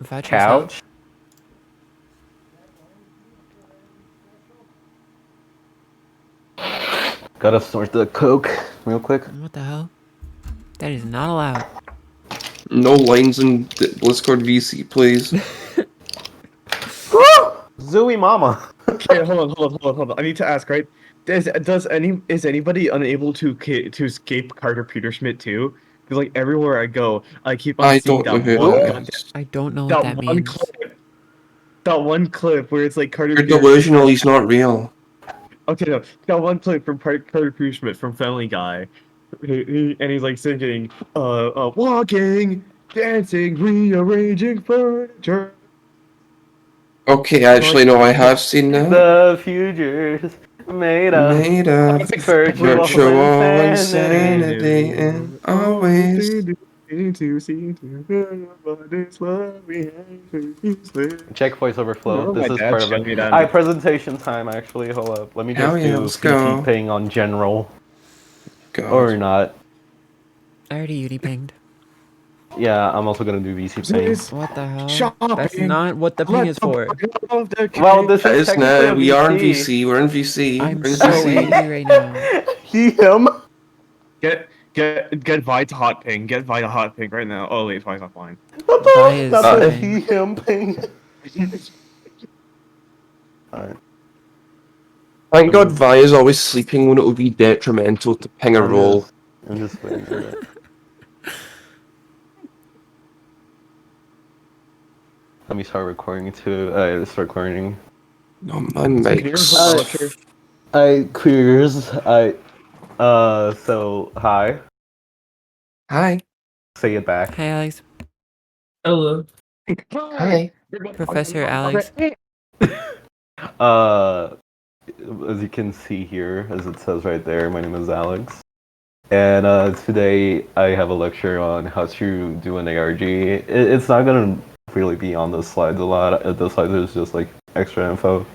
About Couch. yourself? Gotta snort the coke real quick. What the hell? That is not allowed. No lines in Discord VC, please. Zooey mama. Okay, hold on. I need to ask, right? Is anybody unable to escape Carter Peterschmidt too? Because like everywhere I go, I keep on I seeing don't know that who one that goddamn, is. I don't know what that that one means. clip, that one clip where it's like Carter You're Peterschmidt. delusional, he's not real. Okay, no, that one clip from Carter Peterschmidt from Family Guy, and he's like singing, walking, dancing, rearranging furniture. Okay, actually, no, I have seen that. The future's made of Made of That's exactly what virtual insanity. insanity and always. Check voice overflow. My This is dad part of shut it. me down. Alright, presentation time actually. Hold up. Let me Hell just yeah, do let's go. VP ping on general. God. Or not. I already Udi pinged. Yeah, I'm also gonna do VC ping. What the hell? Shopping. That's not what the ping is for. Well, this is That is technically a we are in VC. VC, we're in VC. I'm we're in so VC. angry right now. Him. Get Vi to hot ping. Get Vi to hot ping right now. Oh wait, Vi's offline. What Vi the? is Not the sleeping. he him ping. Alright. Thank God Vi is always sleeping when it would be detrimental to ping a roll. I'm just waiting for that. Let me start recording too. Start recording. No, my mic's... I queers. So hi. Hi. Say it back. Hey, Alex. Hello. Hi. Professor Alex. As you can see here, as it says right there, my name is Alex. And today I have a lecture on how to do an ARG. It's not gonna really be on the slides a lot. The slides is just like extra info.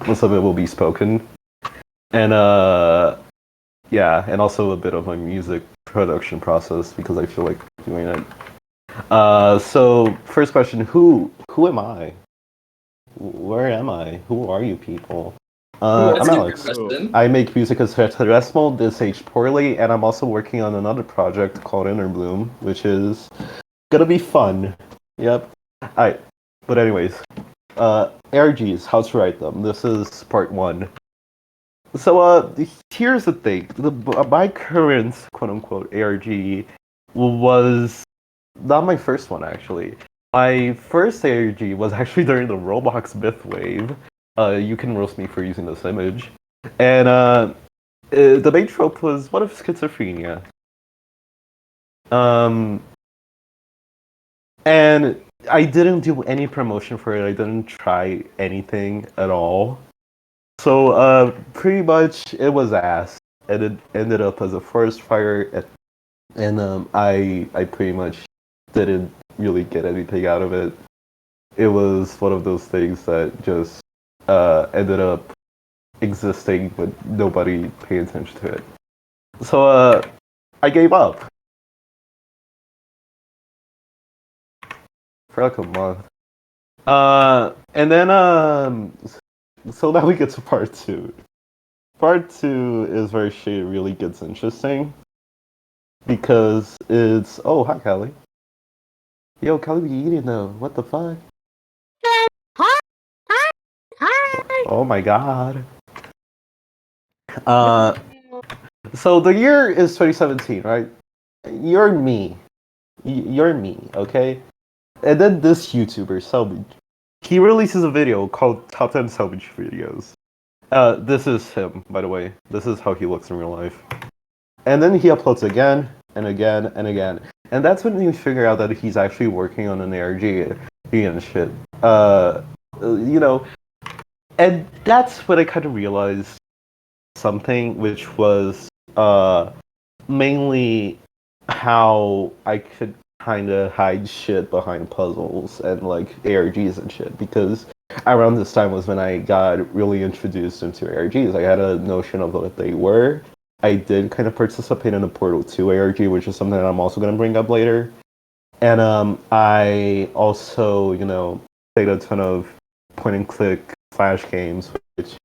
Most of it will be spoken. And yeah, and also a bit of my music production process because I feel like doing it. So first question, who am I? Where am I? Who are you people? I'm Alex. I make music as tetradecimal, this aged poorly, and I'm also working on another project called Interbloom, which is gonna be fun. Yep. Alright. But anyways, ARGs, how to write them. This is part 1. So here's the thing. My current quote-unquote ARG was not my first one actually. My first ARG was actually during the Roblox myth wave. You can roast me for using this image. And the main trope was one of schizophrenia. And I didn't do any promotion for it. I didn't try anything at all. So pretty much it was ass. And it ended up as a forest fire. And I pretty much didn't really get anything out of it. It was one of those things that just ended up existing, but nobody paid attention to it. So I gave up for like a month. And then so now we get to part 2. Part 2 is where shit really gets interesting because it's hi Callie. Yo, Callie be eating though. What the fuck? Oh my god. So the year is 2017, right? You're me. You're me, okay? And then this YouTuber, Selbage, he releases a video called Top 10 Selbage Videos. This is him, by the way. This is how he looks in real life. And then he uploads again, and again, and again. And that's when you figure out that he's actually working on an ARG and shit. You know, and that's when I kind of realized something, which was mainly how I could kind of hide shit behind puzzles and like ARGs and shit. Because around this time was when I got really introduced into ARGs. I had a notion of what they were. I did kind of participate in a Portal 2 ARG, which is something that I'm also going to bring up later. And I also, played a ton of point and click flash games, which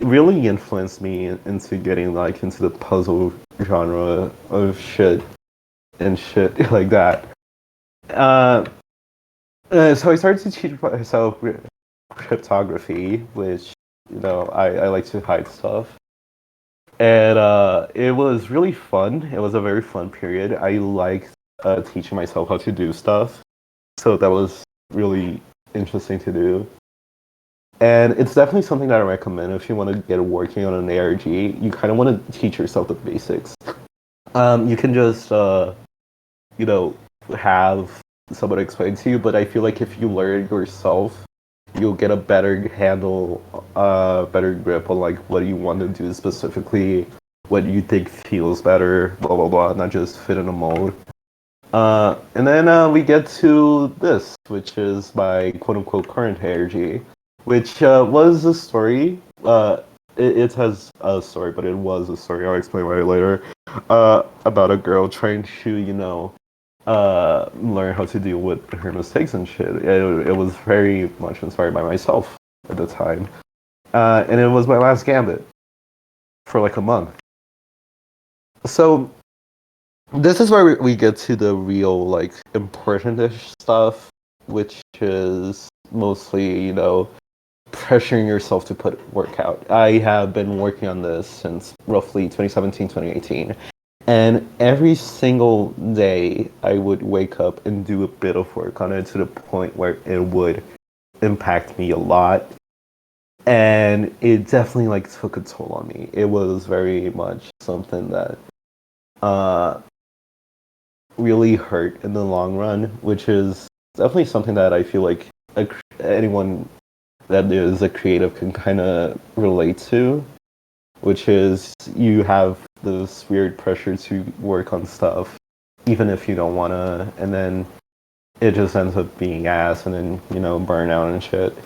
really influenced me into getting like into the puzzle genre of shit and shit like that. Uh, so I started to teach myself cryptography, which I like to hide stuff, and it was really fun. It was a very fun period. I liked teaching myself how to do stuff, so that was really interesting to do. And it's definitely something that I recommend if you want to get working on an ARG. You kind of want to teach yourself the basics. You can just, you know, have someone explain to you, but I feel like if you learn yourself, you'll get a better handle, better grip on like what you want to do specifically, what you think feels better, blah blah blah, not just fit in a mold. And then we get to this, which is my quote unquote current ARG, which was a story. It has a story, but it was a story. I'll explain why later. About a girl trying to, learn how to deal with her mistakes and shit. It was very much inspired by myself at the time. And it was my last gambit for like a month. So this is where we get to the real, like, important-ish stuff, which is mostly, pressuring yourself to put work out. I have been working on this since roughly 2017, 2018. And every single day, I would wake up and do a bit of work on it to the point where it would impact me a lot. And it definitely, like, took a toll on me. It was very much something that really hurt in the long run, which is definitely something that I feel like anyone that is a creative can kind of relate to, which is you have this weird pressure to work on stuff, even if you don't want to, and then it just ends up being ass, and then, burnout and shit.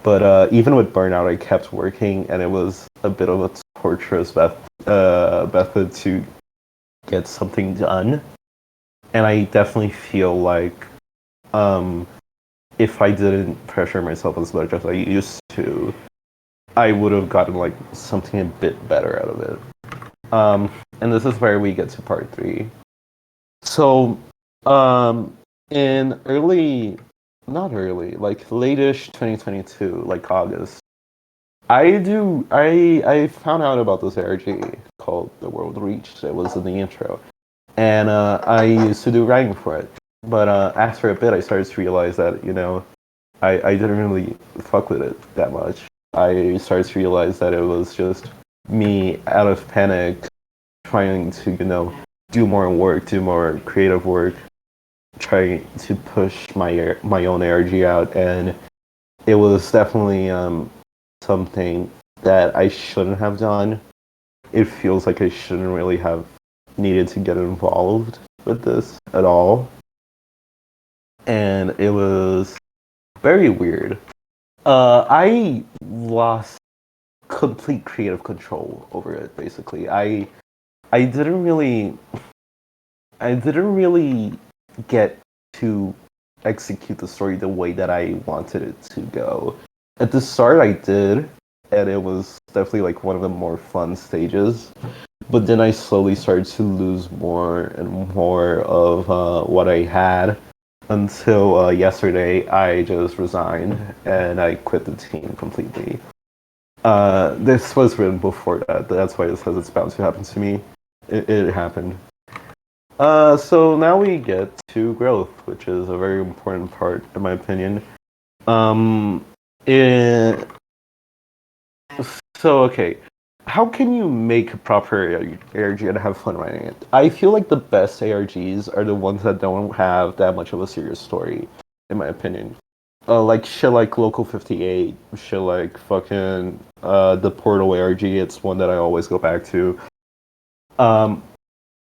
But even with burnout, I kept working, and it was a bit of a torturous method to get something done. And I definitely feel like if I didn't pressure myself as much as I used to, I would have gotten like something a bit better out of it. And this is where we get to part 3. So, in not early, like late-ish 2022, like August, I found out about this ARG called The World Reached. It was in the intro. And I used to do writing for it. But after a bit, I started to realize that, I didn't really fuck with it that much. I started to realize that it was just me out of panic trying to, do more work, do more creative work, trying to push my own energy out. And it was definitely something that I shouldn't have done. It feels like I shouldn't really have needed to get involved with this at all. And it was very weird. I lost complete creative control over it, basically. I didn't really get to execute the story the way that I wanted it to go. At the start I did, and it was definitely like one of the more fun stages. But then I slowly started to lose more and more of what I had until yesterday I just resigned and I quit the team completely. This was written before that. That's why it says it's bound to happen to me. It happened. So now we get to growth, which is a very important part, in my opinion. It, okay. How can you make a proper ARG and have fun writing it? I feel like the best ARGs are the ones that don't have that much of a serious story, in my opinion. Like shit like Local 58, shit like fucking the Portal ARG, it's one that I always go back to.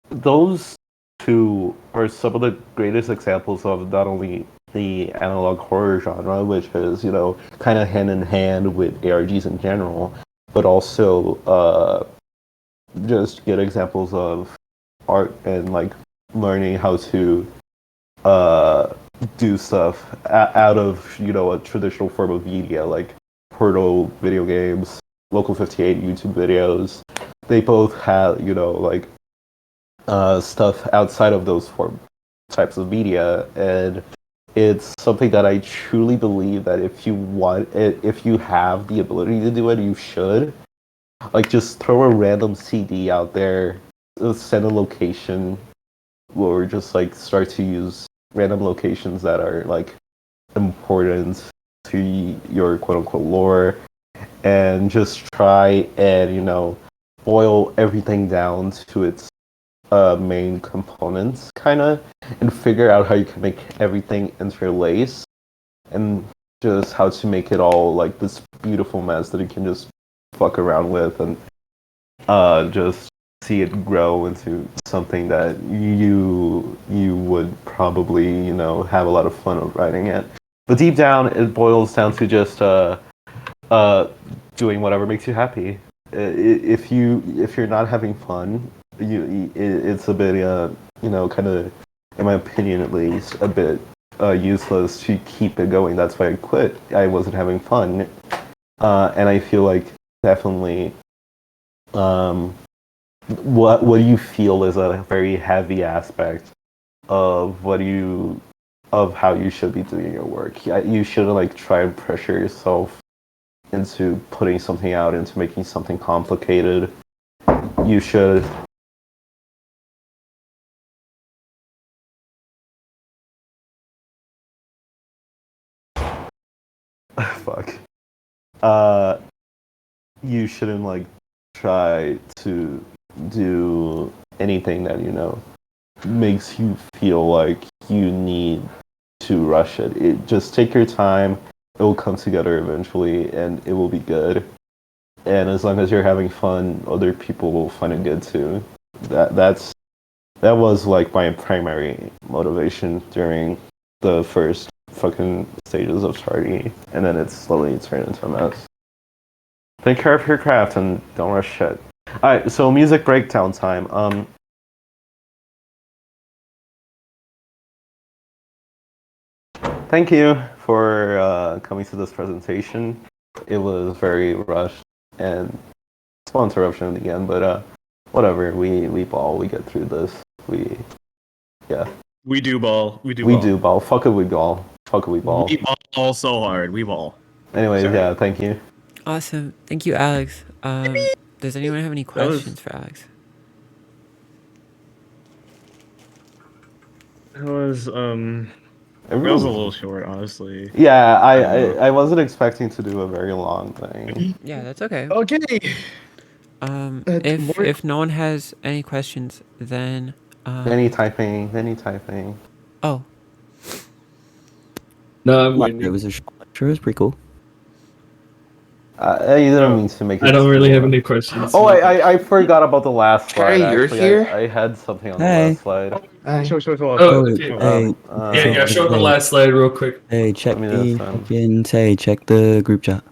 Those two are some of the greatest examples of not only the analog horror genre, which is, kind of hand in hand with ARGs in general, but also just good examples of art and like learning how to do stuff out of a traditional form of media like Portal video games, Local 58 YouTube videos. They both have like stuff outside of those types of media, and it's something that I truly believe that if you want it, if you have the ability to do it, you should. Like, just throw a random CD out there, set a location, or just like start to use random locations that are like important to your quote unquote lore, and just try and boil everything down to its main components, kind of, and figure out how you can make everything interlace, and just how to make it all like this beautiful mess that you can just fuck around with, and just see it grow into something that you would probably have a lot of fun of writing it. But deep down, it boils down to just doing whatever makes you happy. If you're not having fun, it's a bit kind of, in my opinion at least, a bit useless to keep it going. That's why I quit. I wasn't having fun, and I feel like definitely what you feel is a very heavy aspect of how you should be doing your work. You shouldn't like try and pressure yourself into putting something out, into making something complicated. You should fuck. You shouldn't like try to do anything that makes you feel like you need to rush it. Just take your time. It will come together eventually, and it will be good. And as long as you're having fun, other people will find it good too. That was like my primary motivation during the first fucking stages of Tardy, and then it slowly turned into a mess. Take care of your craft and don't rush shit. Alright, so music breakdown time. Thank you for coming to this presentation. It was very rushed and small interruption at the end, but whatever. We ball. We get through this. We We do ball. we do ball. Fuck it, we ball. Fuck it, we ball. We ball so hard. We ball. Anyways, Sorry. yeah. Thank you. Awesome. Thank you, Alex. Does anyone have any was- questions for Alex? That was That was Everyone's- a little short, honestly. Yeah, know. I wasn't expecting to do a very long thing. Yeah, that's okay. Okay. If no one has any questions, then Any typing. oh, No, I'm Like, it waiting. was a short lecture. It was pretty cool. You didn't mean to make it. I don't really too have long. any questions. Oh, I forgot about the last slide. Harry, you're actually. here? I had something on the Hey. last slide. Show the last Oh, one. okay. Hey, Yeah, show the last slide real quick. hey, check I mean, the that's fine. fucking, check the group chat.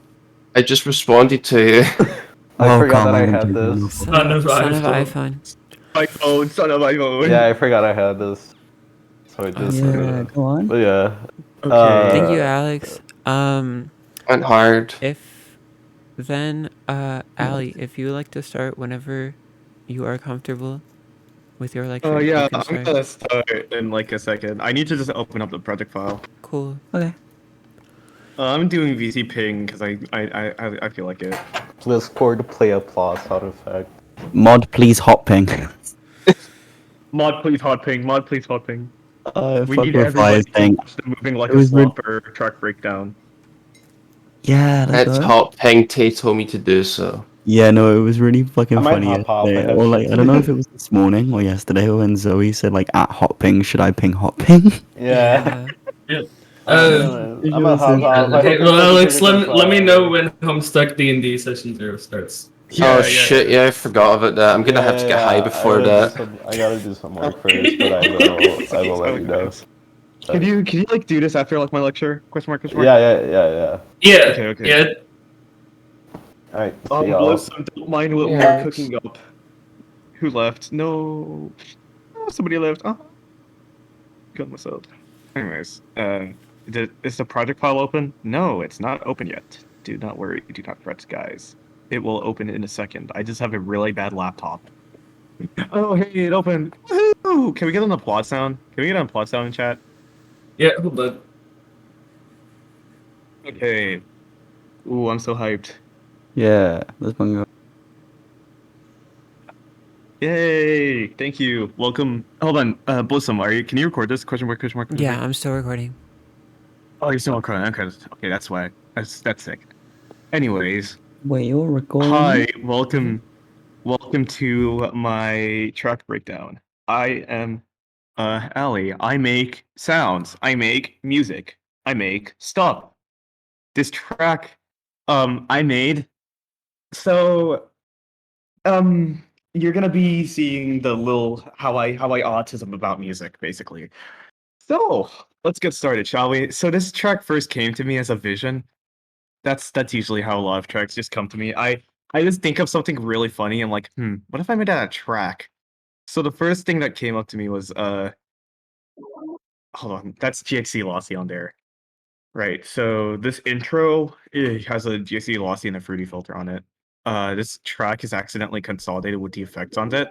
I just responded to you. I Oh, forgot come that I on, had dude. this. son of iPhone. iPhone, son of iPhone. Yeah, I forgot I had this. So I just. Yeah, go on. But yeah. Okay. Thank you, Alex. Went hard. If then, Ali, if you would like to start whenever you are comfortable with your lecture, you Yeah, can I'm start. gonna start in like a second. I need to just open up the project file. Cool. Okay. I'm doing VC ping because I feel like it. Discord play applause sound effect. Mod, please hot ping. Mod please hot ping. Mod please hot ping. We fuck need with everybody Fire's to thing. watch the moving like It a was rid- swamper track breakdown. Yeah, let's It's go. hot ping Tay told me to do so. Yeah, no, it was really fucking I might funny hop off, I yesterday. have Or shit like, to I don't know if do. it was this morning or yesterday when Zoe said like, at hot ping, should I ping hot ping? Yeah. I'm a hop off. I Okay, hope well, this Alex, let me know fun. when Homestuck D&D session 0 starts. Oh shit, yeah, I forgot about that. I'm gonna have to get high before that. I gotta do some work first, but I will let you know. Can you like do this after like my lecture? Question mark? Question mark? Yeah. Yeah, Okay. yeah. Alright, see y'all. Bless them, don't mind what Yeah. we're cooking up. Who left? No. Oh, somebody left. Oh. Got myself. Anyways, is the project file open? No, it's not open yet. Do not worry. Do not fret, guys. It will open in a second. I just have a really bad laptop. Oh, hey, it opened. Woohoo! Can we get an applause sound? Can we get an applause sound in chat? Yeah, hold on. Okay. Ooh, I'm so hyped. Yeah, let's go. Yay! Thank you. Welcome. Hold on. Blossom, can you record this? Question mark, question mark, question Yeah, mark? I'm still recording. Oh, you're still recording. Okay, that's why. That's sick. Anyways, Wait, you're recording? hi, welcome to my track breakdown. I am Ali. I make sounds. I make music. I make stuff. This track I made. So you're gonna be seeing the little how I autism about music, basically. So let's get started, shall we? So this track first came to me as a vision. That's usually how a lot of tracks just come to me. I just think of something really funny and like, what if I made that a track? So the first thing that came up to me was hold on, that's GXC Lossy on there. Right. So this intro has a GXC Lossy and a fruity filter on it. This track is accidentally consolidated with the effects on it.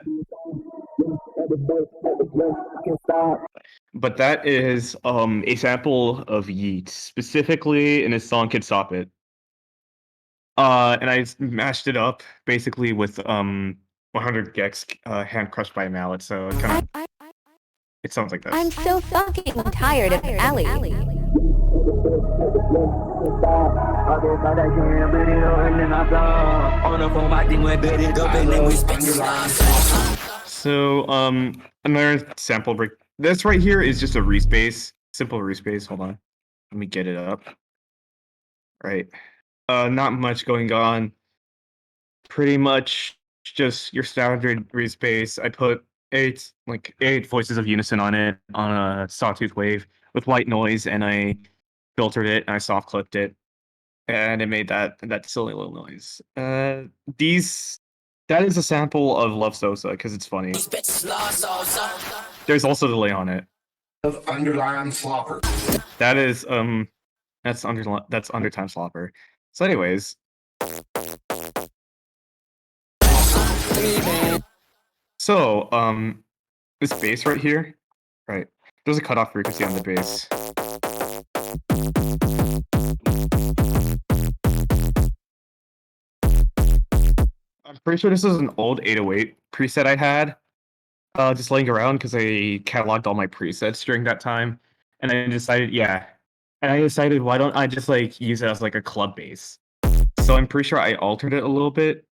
But that is a sample of Yeet, specifically in his song "Can't Stop It." And I mashed it up basically with 100 gex hand crushed by a mallet. So it sounds like this. I'm so fucking tired of Ellie. So another sample break. This right here is just a respace, simple respace. Hold on, let me get it up. Right. Not much going on. Pretty much just your standard respace. I put eight voices of unison on it on a sawtooth wave with white noise, and I filtered it and I soft clipped it, and it made that silly little noise. That is a sample of Love Sosa because it's funny. There's also delay on it. Underline slopper. That is that's undertime slopper. So anyways, so this bass right here, right? There's a cutoff frequency on the bass. I'm pretty sure this is an old 808 preset I had, just laying around because I cataloged all my presets during that time, and I decided, why don't I just like use it as like a club bass? So I'm pretty sure I altered it a little bit,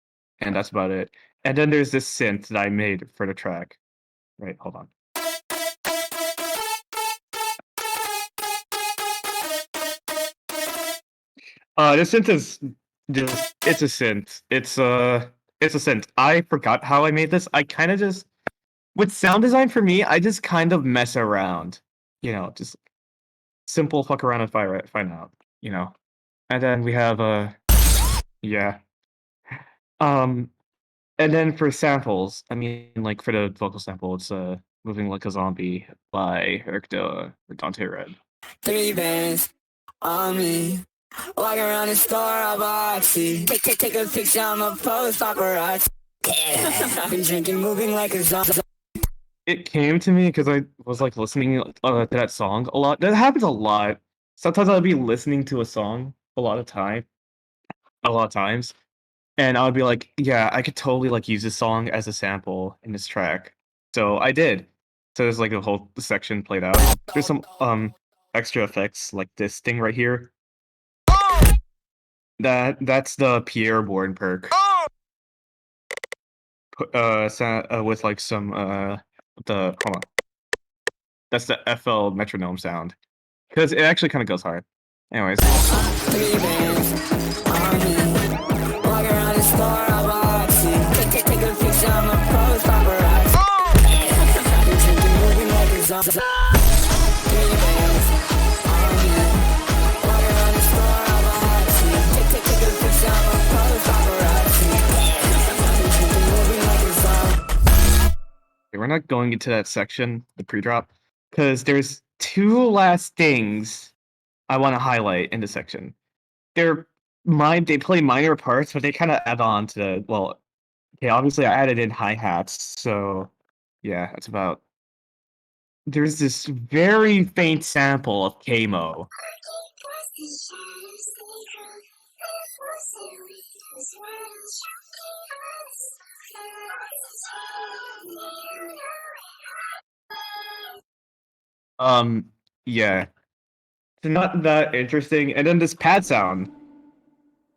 and that's about it. And then there's this synth that I made for the track. Right, hold on. This synth is just it's a synth. It's a synth. I forgot how I made this. I kind of just with sound design for me, I just kind of mess around. You know, just simple fuck around and find out, you know. And then we have yeah. And then for samples, I mean like for the vocal sample, it's Moving Like a Zombie by Erkda or Dante Red. 3 bands on me. Walking around the store, I boxy. Take a picture, I'm a post paparazzi. Been drinking, moving like a zombie. It came to me because I was like listening to that song a lot. That happens a lot. Sometimes I'll be listening to a song a lot of times, and I would be like, yeah, I could totally like use this song as a sample in this track. So I did. So there's like a whole section played out. There's some extra effects like this thing right here. That's the Pierre Bourne perk. With like some hold on. That's the FL metronome sound. Because it actually kind of goes hard. Anyways. 3 bands on me. Walking around the store, I boxy. Take a picture, I'm a post paparazzi. Been drinking, moving like a zombie. 3 bands on me. Walking around the store, I boxy. Take a picture, I'm a post paparazzi. Been drinking, moving like a zombie. We're not going into that section, the pre-drop, because there's two last things I want to highlight in this section. They play minor parts, but they kind of add on to okay, obviously I added in hi-hats, so yeah, that's about. There's this very faint sample of Kamo. Yeah. It's not that interesting. And then this pad sound.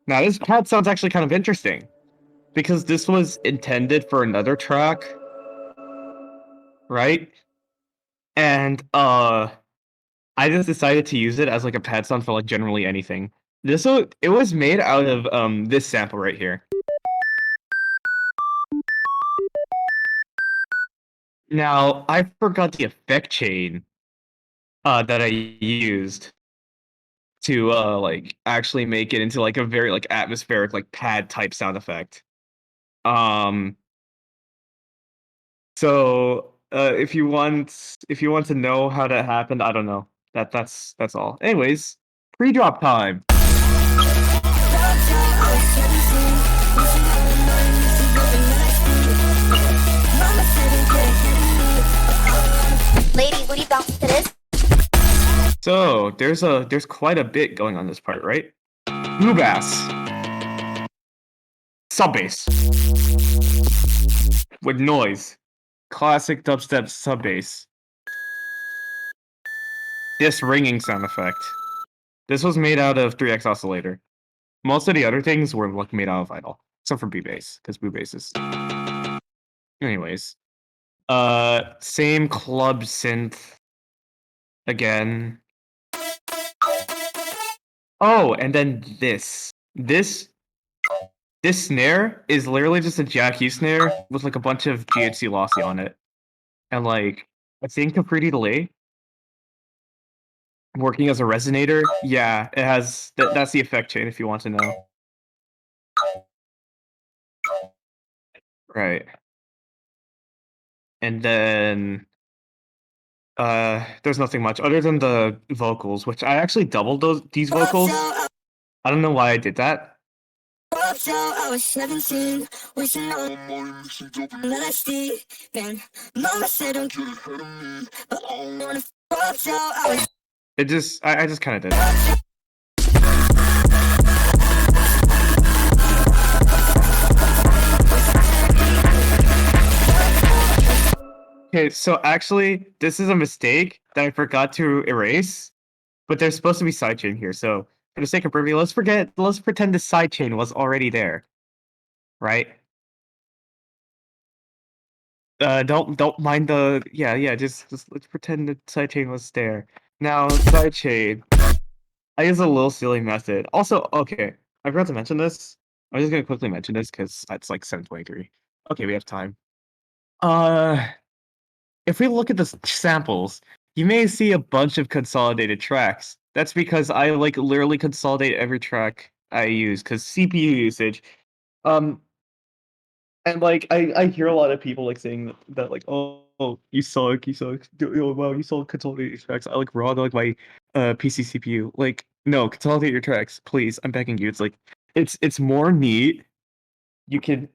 Now, this pad sound's actually kind of interesting. Because this was intended for another track. Right? And, I just decided to use it as like a pad sound for like generally anything. It was made out of, this sample right here. Now, I forgot the effect chain that I used to like actually make it into like a very like atmospheric like pad type sound effect. So if you want to know how that happened, I don't know. That's all. Anyways, pre-drop time. Ladies, what do you bounce to this? So there's quite a bit going on this part, right? Blue bass, sub bass with noise, classic dubstep sub bass. This ringing sound effect. This was made out of 3x oscillator. Most of the other things were like made out of vinyl, except for B-bass, because B-bass is. Anyways, same club synth again. Oh, and then this snare is literally just a Jack U snare with like a bunch of GHC lossy on it, and like I think a pretty delay. Working as a resonator, yeah, it has. That's the effect chain if you want to know. Right. And then there's nothing much other than the vocals, which I actually doubled these vocals. I don't know why I did that. I was 17, wishing I was then mama said don't get ahead of me, but I don't wanna I was I just kind of did it. Okay, so actually, this is a mistake that I forgot to erase, but there's supposed to be sidechain here. So for the sake of brevity, let's pretend the sidechain was already there, right? Don't mind the just let's pretend the sidechain was there. Now sidechain, I use a little silly method. Also, okay, I forgot to mention this. I'm just gonna quickly mention this because it's like 7:23. Okay, we have time. If we look at the samples, you may see a bunch of consolidated tracks. That's because I like literally consolidate every track I use because CPU usage. And like I hear a lot of people like saying that like oh you suck oh, wow you suck consolidated tracks. I like raw like my PC CPU. Like no, consolidate your tracks please. I'm begging you. It's like it's more neat. You can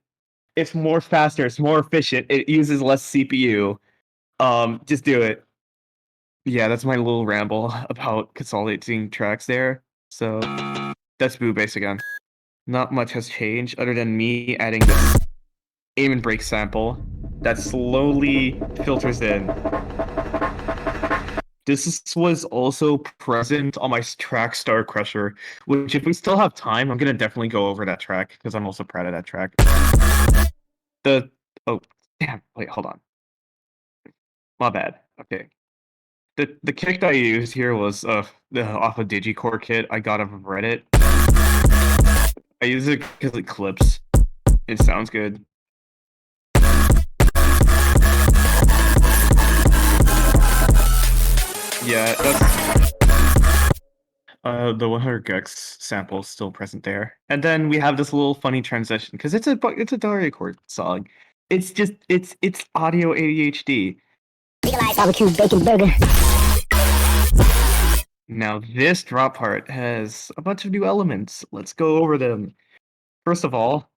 it's more faster. It's more efficient. It uses less CPU. Just do it. Yeah, that's my little ramble about consolidating tracks there. So that's Boo Bass again. Not much has changed other than me adding this aim and break sample that slowly filters in. This was also present on my track Star Crusher, which if we still have time, I'm gonna definitely go over that track because I'm also proud of that track. Oh damn, wait, hold on. My bad. Okay. The kick that I used here was off a Digicore kit I got off of Reddit. I use it because it clips. It sounds good. Yeah, that's the 100 gex sample is still present there. And then we have this little funny transition because it's a Daria chord song. It's audio ADHD. Legalize barbecue bacon burger. Now this drop part has a bunch of new elements. Let's go over them. First of all,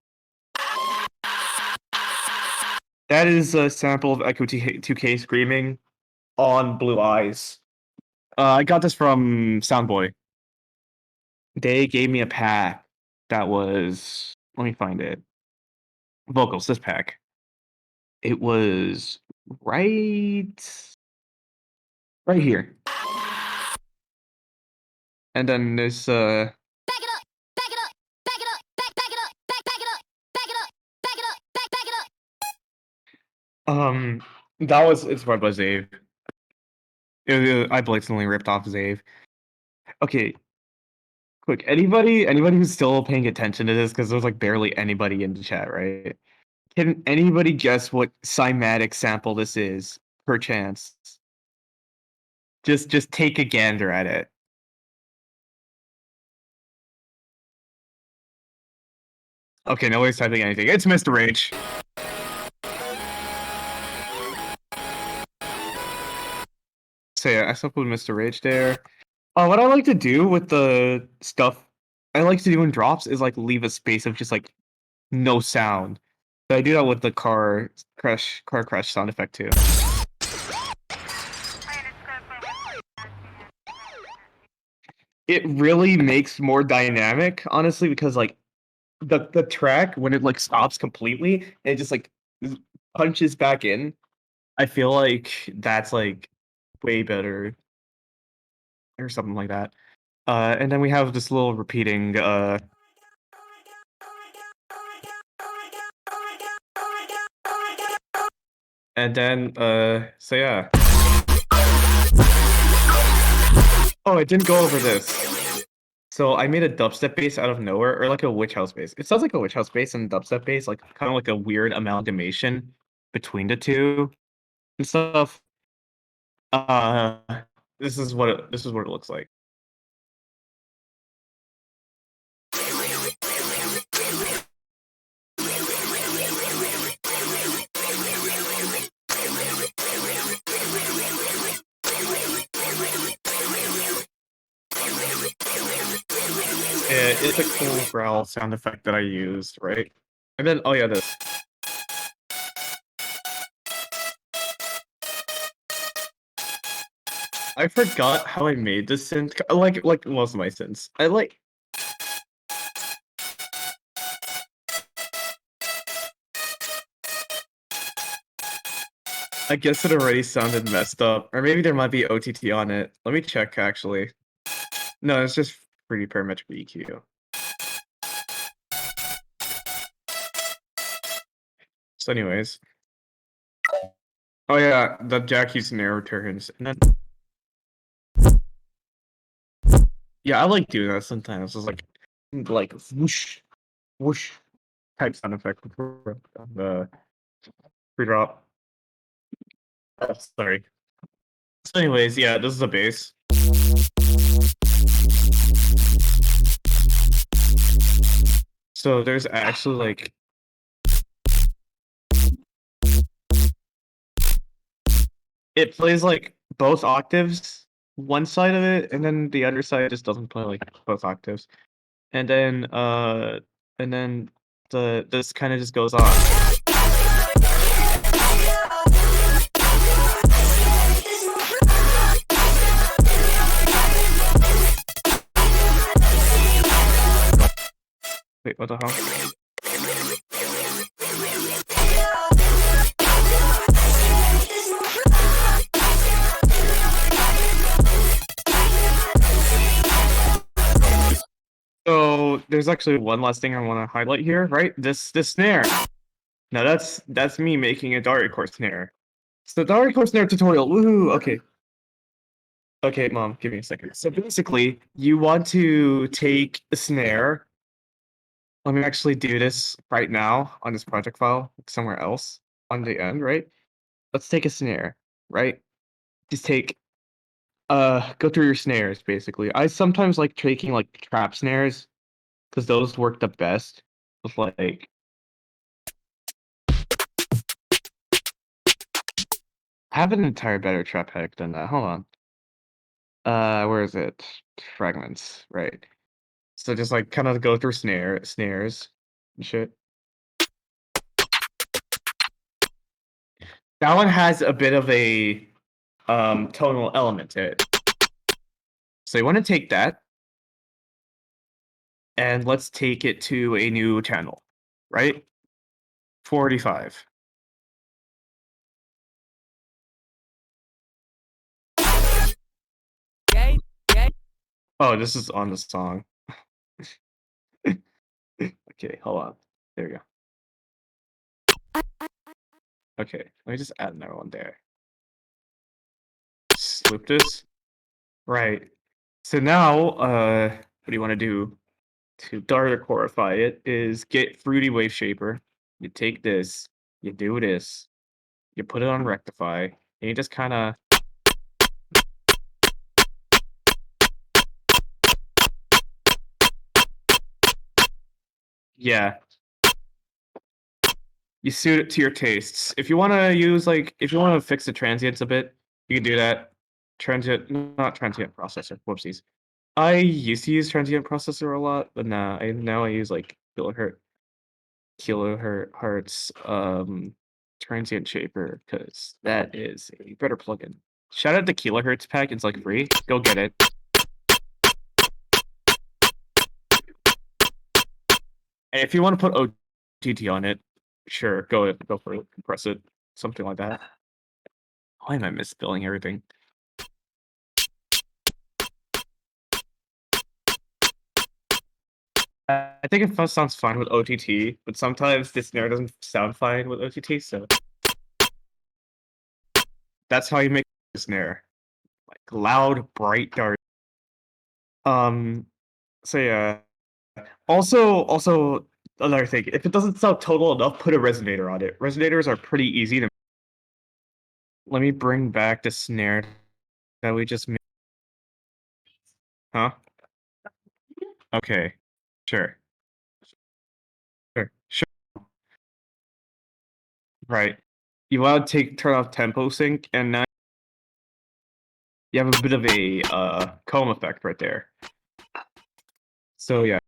that is a sample of Echo 2K screaming on Blue Eyes. I got this from Soundboy. They gave me a pack that was, let me find it. Vocals, this pack. It was right here. And then there's that was inspired by Zave. I blatantly ripped off Zave. Okay, quick. Anybody who's still paying attention to this, because there's like barely anybody in the chat, right? Can anybody guess what cymatic sample this is, per chance? Just take a gander at it. Okay, nobody's typing anything. It's Mr. Rage. So yeah, I stuck with Mr. Rage there. What I like to do with the stuff I like to do in drops is like leave a space of just like no sound. So I do that with the car crash sound effect too. It really makes more dynamic, honestly, because like the track when it like stops completely and it just like punches back in. I feel like that's like way better or something like that. And then we have this little repeating and then so yeah. Oh, I didn't go over this. So I made a dubstep bass out of nowhere, or like a witch house bass. It sounds like a witch house bass and dubstep bass, like kind of like a weird amalgamation between the two and stuff. Uh, this is what it looks like. It's a cool growl sound effect that I used, right? And then, oh yeah, this. I forgot how I made this synth. Like most of my synths. I guess it already sounded messed up, or maybe there might be OTT on it. Let me check actually. No, it's just pretty parametric EQ. So anyways. Oh yeah, the jack used snare returns. And then yeah, I like doing that sometimes. It's like whoosh whoosh type sound effect on the pre-drop. Oh, sorry. So anyways, yeah, this is a bass. So there's actually like it plays like both octaves, one side of it, and then the other side just doesn't play like both octaves. And then this kind of just goes on. Wait, what the hell? So there's actually one last thing I want to highlight here, right? This snare. Now that's me making a Daricore snare. It's the Daricore snare tutorial. Woohoo! Okay. Okay, mom, give me a second. So basically, you want to take a snare. Let me actually do this right now on this project file somewhere else on the end, right? Let's take a snare, right? Just take go through your snares basically. I sometimes like taking like trap snares because those work the best with like I have an entire better trap hack than that. Hold on. Where is it? Fragments, right. So just like kind of go through snares and shit. That one has a bit of a tonal element to it. So you want to take that and let's take it to a new channel, right? 45. Oh, this is on the song. Okay, hold on. There we go. Okay, let me just add another one there. Slip this. Right. So now, what do you want to do to darker chorify it is get Fruity Wave Shaper. You take this, you do this, you put it on Rectify, and you just kind of... Yeah. You suit it to your tastes. If you want to use, like, if you want to fix the transients a bit, you can do that. Not transient processor, whoopsies. I used to use transient processor a lot, but now I use, like, kilohertz transient shaper, because that is a better plugin. Shout out the kilohertz pack, it's like free. Go get it. And if you want to put OTT on it, sure, go for it, compress it, something like that. Why am I misspelling everything? I think it first sounds fine with OTT, but sometimes this snare doesn't sound fine with OTT, so that's how you make a snare. Like loud, bright, dark. So yeah. Also another thing, if it doesn't sound total enough, put a resonator on it. Resonators are pretty easy to... Let me bring back the snare that we just made. Huh? Okay. Sure. Sure. Right. You want to turn off tempo sync, and now you have a bit of a comb effect right there. So yeah.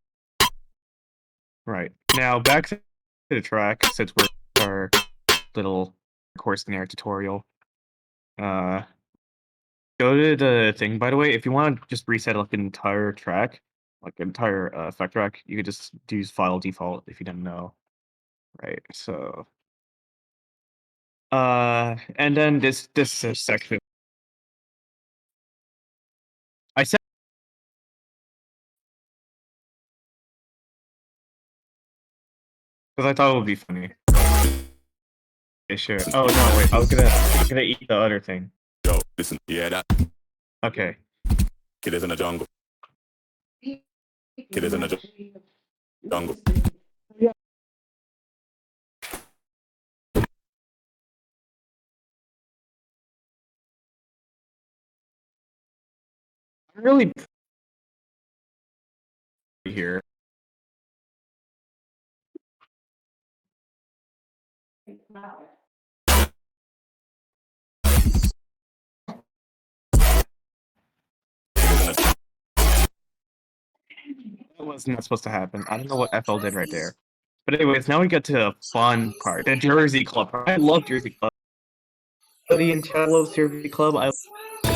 Right. Now back to the track, since we're our little course snare tutorial. Go to the thing, by the way, if you want to just reset like an entire track, like an entire effect track, you could just use file default if you didn't know. Right. So and then this section. I said, because I thought it would be funny. Okay, sure. Oh no, wait, I was gonna eat the other thing. Yo, listen, yeah, that Okay. kid is in the jungle. Kid is in the jungle. I'm really here. That was not supposed to happen. I don't know what FL did right there. But anyways, now we get to the fun part, the Jersey Club. I love Jersey Club. Buddy in chat loves Jersey Club.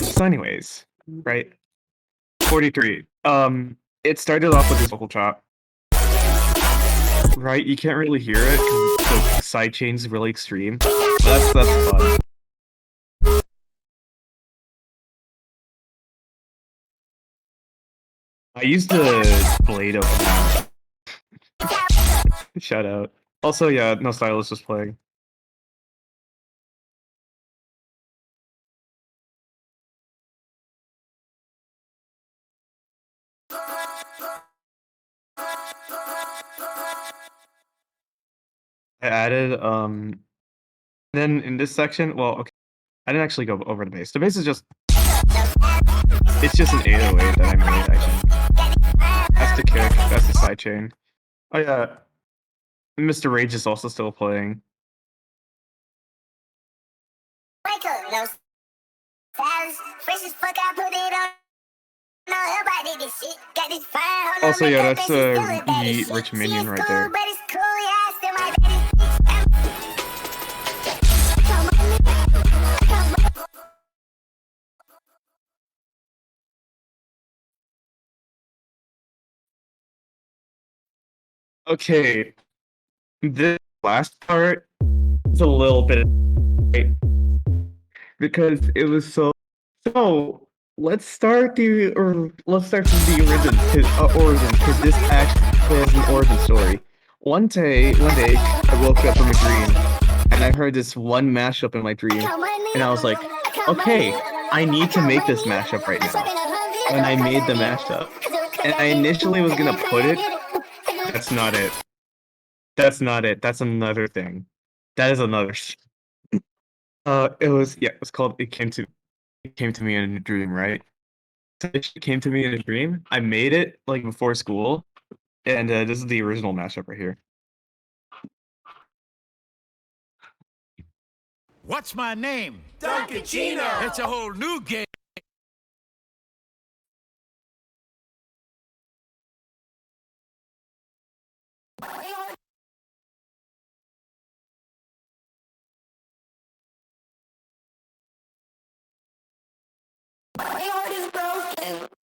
So anyways, right? 43. It started off with this vocal chop. Right? You can't really hear it because the side chain's really extreme. That's fun. I used the blade of shout out. Also, yeah, no stylist was playing. I added then in this section, well, okay, I didn't actually go over the bass. The bass is just it's just an 808 that I made, I think. That's the kick, that's the sidechain. Oh yeah. Mr. Rage is also still playing. Also, yeah, that's Yeet Rich Minion right there. Okay, this last part is a little bit because it was so. So let's start from the origin because this actually has an origin story. One day, I woke up from a dream and I heard this one mashup in my dream, and I was like, okay, I need to make this mashup right now. And I made the mashup, and I initially was gonna put it. That's not it. That's not it. That's another thing. That is another. It was called. It came to me in a dream, right? So it came to me in a dream. I made it like before school, and this is the original mashup right here. What's my name? Dunkachino. It's a whole new game.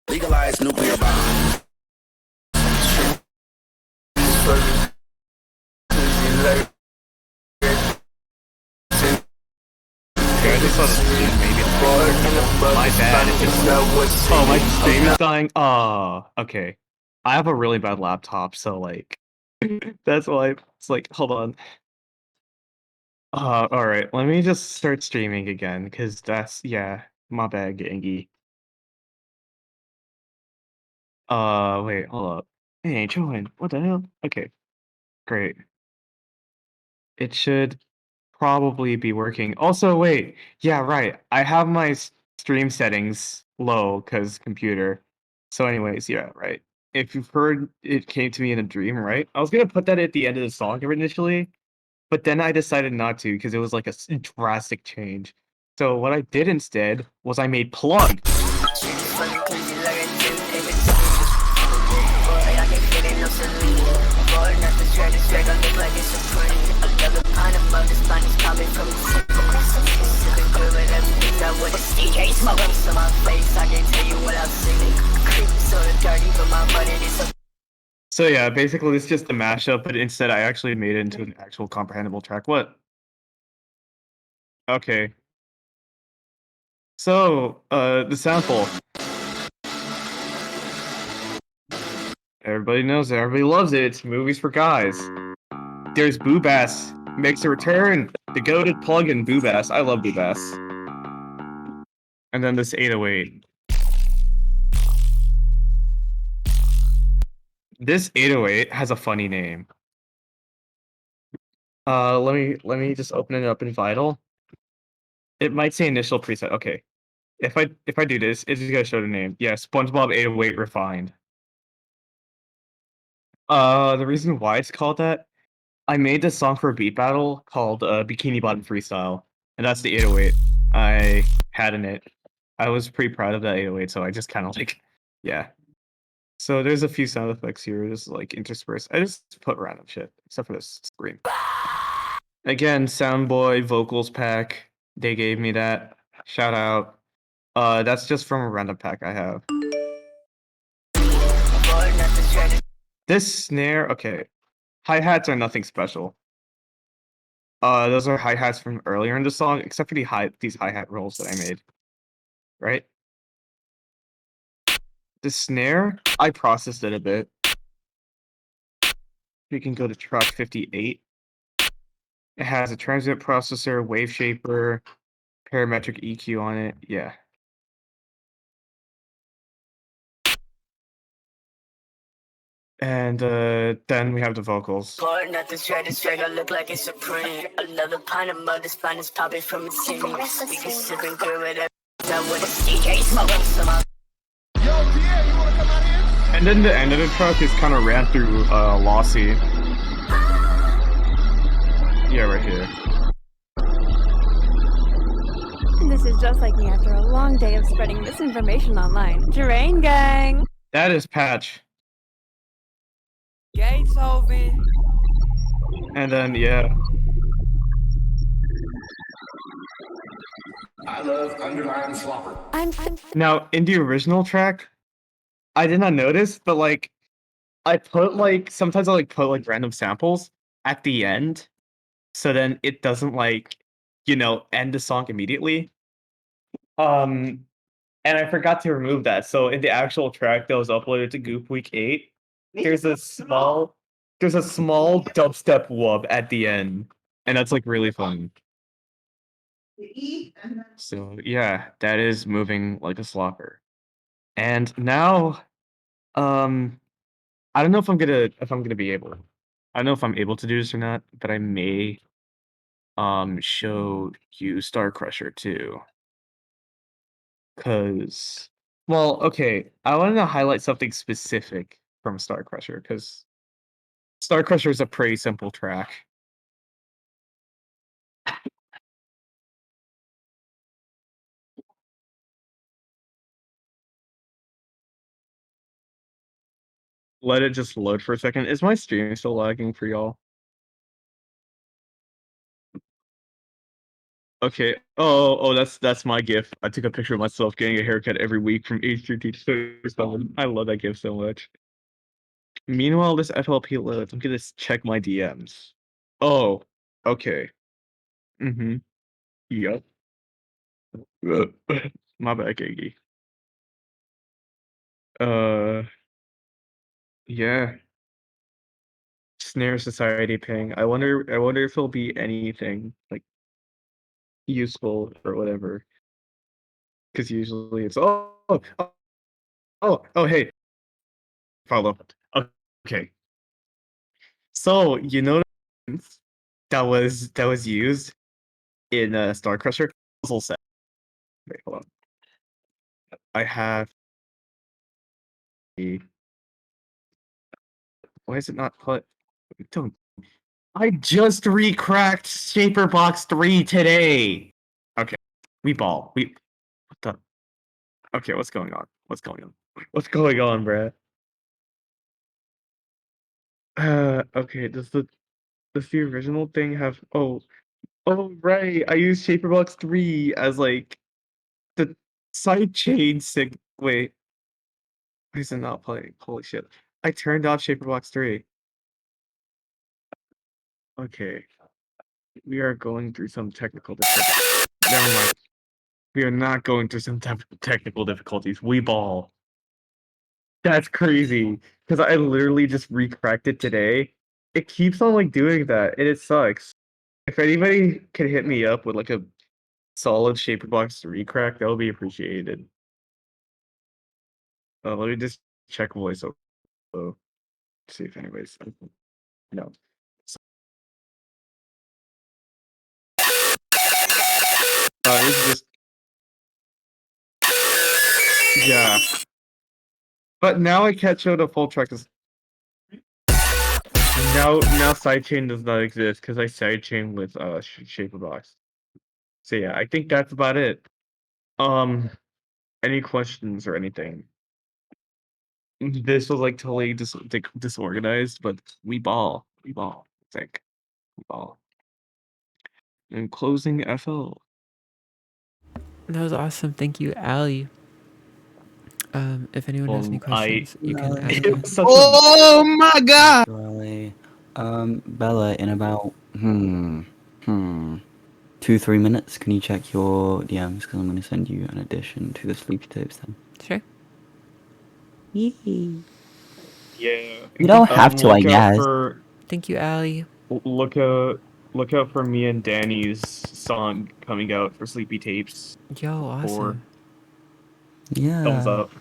Legalize nuclear bombs. I just saw the stream, maybe. My bad. Oh, my stream is dying. Oh, okay. I have a really bad laptop, so like, that's why it's like, hold on. All right. Let me just start streaming again, because yeah, my bad, Gengi. Wait, hold up. Hey, join. What the hell? Okay, great. It should probably be working. Also, wait. Yeah, right. I have my stream settings low because computer. So, anyways, yeah, right. If you've heard it came to me in a dream, right? I was gonna put that at the end of the song initially, but then I decided not to because it was like a drastic change. So what I did instead was I made plug. So yeah, basically it's just a mashup, but instead I actually made it into an actual comprehensible track. What? Okay. So, the sample. Everybody knows it, everybody loves it, it's movies for guys. There's Boo Bass, makes a return, the goated plugin Boo Bass. I love Boo Bass. And then this 808. This 808 has a funny name. Let me just open it up in Vital. It might say initial preset. Okay. If I do this, it's just gonna show the name. Yeah, SpongeBob 808 Refined. The reason why it's called that, I made this song for a beat battle called Bikini Bottom Freestyle, and that's the 808 I had in it. I was pretty proud of that 808, so I just kind of like, yeah. So there's a few sound effects here, just like interspersed. I just put random shit, except for this scream. Again, Soundboy vocals pack. They gave me that. Shout out. That's just from a random pack I have. This snare, okay. Hi-hats are nothing special. Those are hi-hats from earlier in the song, except for these hi-hat rolls that I made. Right? The snare, I processed it a bit. You can go to track 58. It has a transient processor, wave shaper, parametric EQ on it. Yeah. And then we have the vocals. Look like it's supreme. Another pint of mud, this pint is popping from its chimney. We can sip and good with it. And then the end of the track is kind of ran through Lossy. Yeah, right here. This is just like me after a long day of spreading misinformation online. Drain gang! That is Patch. Gateshoven. And then, yeah. I love underlying slopper. Now, in the original track, I did not notice, but like, I put like, sometimes I like put like random samples at the end, so then it doesn't like, end the song immediately. And I forgot to remove that. So in the actual track that was uploaded to Goop Week 8, there's a small dubstep wub at the end, and that's like really fun. So yeah, that is moving like a slopper. And now, I don't know if I'm gonna be able. I don't know if I'm able to do this or not, but I may show you Star Crusher too. Cause well, okay, I wanted to highlight something specific from Star Crusher, because Star Crusher is a pretty simple track. Let it just load for a second. Is my stream still lagging for y'all? Okay. Oh, that's my GIF. I took a picture of myself getting a haircut every week from H3T to 7. I love that GIF so much. Meanwhile, this FLP loads. I'm gonna check my DMs. Oh, okay. Mm-hmm. Yup. My bad, Gigi. Yeah. Snare Society ping. I wonder if it'll be anything like useful or whatever. Because usually it's hey. Follow up. Okay. So that was used in Star Crusher puzzle set. Wait, hold on. I have the why is it not put? Don't. I just recracked Shaper Box 3 today. Okay, we ball. What the? Okay, what's going on? What's going on? What's going on, bruh? Okay. Does the original thing have? Oh, right. I used Shaper Box 3 as like the sidechain sig. Wait, why is it not playing? Holy shit! I turned off Shaper Box 3. Okay. We are going through some technical difficulties. Never mind. We are not going through some technical difficulties. We ball. That's crazy. Because I literally just recracked it today. It keeps on like doing that, and it sucks. If anybody can hit me up with like a solid Shaper Box recrack, that would be appreciated. Let me just check voice over. See if anybody's no. It's just yeah. But now I can't show the full track. Now sidechain does not exist because I sidechain with Shaper Box. So yeah, I think that's about it. Any questions or anything? This was like totally disorganized, but we ball. We ball. I think we ball. And closing FL. That was awesome. Thank you, Ali. If anyone has any questions, you can ask them. Oh my god! Bella, in about 2-3 minutes, can you check your DMs? Because I'm going to send you an addition to the sleepy tapes then. Sure. Yee. Yeah. You don't have to, I guess. Thank you, Ali. Look out for me and Danny's song coming out for Sleepy Tapes. Yo, awesome. Yeah. Thumbs up.